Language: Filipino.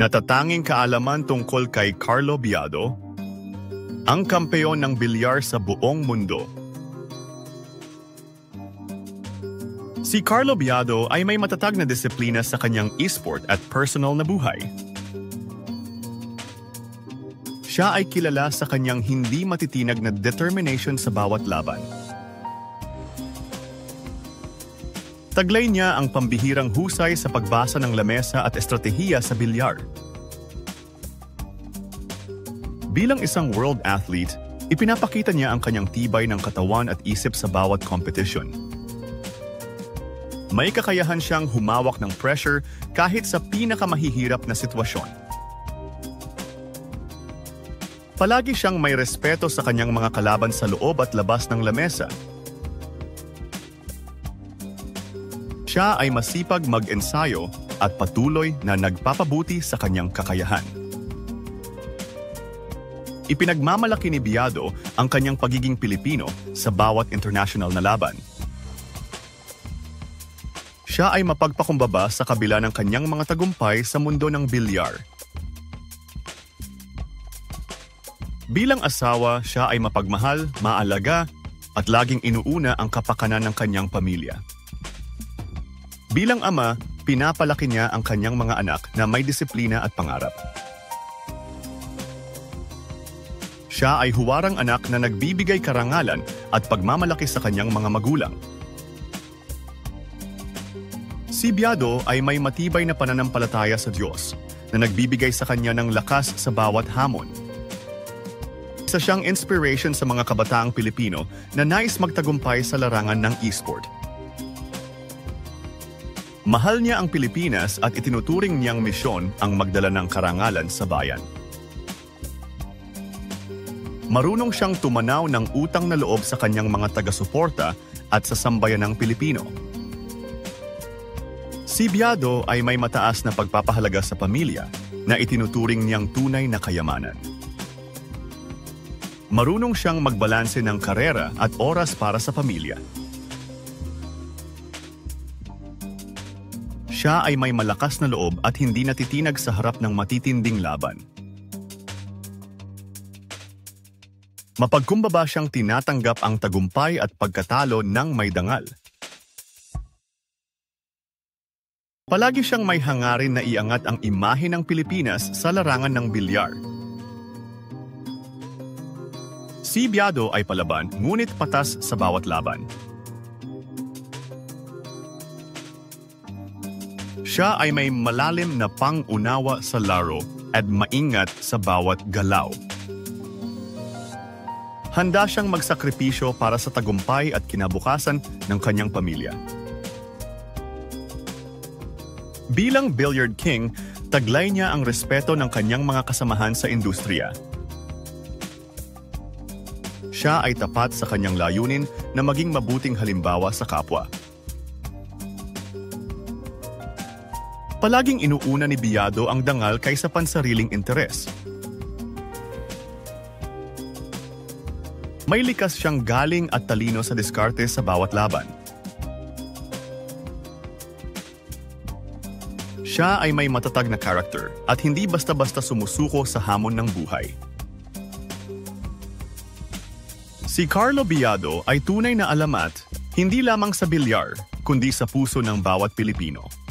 Natatanging kaalaman tungkol kay Carlo Biado, ang kampeon ng bilyar sa buong mundo. Si Carlo Biado ay may matatag na disiplina sa kanyang e-sport at personal na buhay. Siya ay kilala sa kanyang hindi matitinag na determination sa bawat laban. Taglay niya ang pambihirang husay sa pagbasa ng lamesa at estratehiya sa bilyar. Bilang isang world athlete, ipinapakita niya ang kanyang tibay ng katawan at isip sa bawat competition. May kakayahan siyang humawak ng pressure kahit sa pinakamahihirap na sitwasyon. Palagi siyang may respeto sa kanyang mga kalaban sa loob at labas ng lamesa. Siya ay masipag mag-ensayo at patuloy na nagpapabuti sa kanyang kakayahan. Ipinagmamalaki ni Biado ang kanyang pagiging Pilipino sa bawat international na laban. Siya ay mapagpakumbaba sa kabila ng kanyang mga tagumpay sa mundo ng bilyar. Bilang asawa, siya ay mapagmahal, maalaga, at laging inuuna ang kapakanan ng kanyang pamilya. Bilang ama, pinapalaki niya ang kanyang mga anak na may disiplina at pangarap. Siya ay huwarang anak na nagbibigay karangalan at pagmamalaki sa kanyang mga magulang. Si Biado ay may matibay na pananampalataya sa Diyos na nagbibigay sa kanya ng lakas sa bawat hamon. Isa siyang inspiration sa mga kabataang Pilipino na nais magtagumpay sa larangan ng e-sport. Mahal niya ang Pilipinas at itinuturing niyang misyon ang magdala ng karangalan sa bayan. Marunong siyang tumanaw ng utang na loob sa kanyang mga taga-suporta at sa sambayanang Pilipino. Si Biado ay may mataas na pagpapahalaga sa pamilya na itinuturing niyang tunay na kayamanan. Marunong siyang magbalanse ng karera at oras para sa pamilya. Siya ay may malakas na loob at hindi natitinag sa harap ng matitinding laban. Mapagkumbaba siyang tinatanggap ang tagumpay at pagkatalo ng may dangal. Palagi siyang may hangarin na iangat ang imahe ng Pilipinas sa larangan ng bilyar. Si Biado ay palaban, ngunit patas sa bawat laban. Siya ay may malalim na pang-unawa sa laro at maingat sa bawat galaw. Handa siyang magsakripisyo para sa tagumpay at kinabukasan ng kanyang pamilya. Bilang Billiard King, taglay niya ang respeto ng kanyang mga kasamahan sa industriya. Siya ay tapat sa kanyang layunin na maging mabuting halimbawa sa kapwa. Palaging inuuna ni Biado ang dangal kaysa pansariling interes. May likas siyang galing at talino sa diskarte sa bawat laban. Siya ay may matatag na character at hindi basta-basta sumusuko sa hamon ng buhay. Si Carlo Biado ay tunay na alamat, hindi lamang sa bilyar, kundi sa puso ng bawat Pilipino.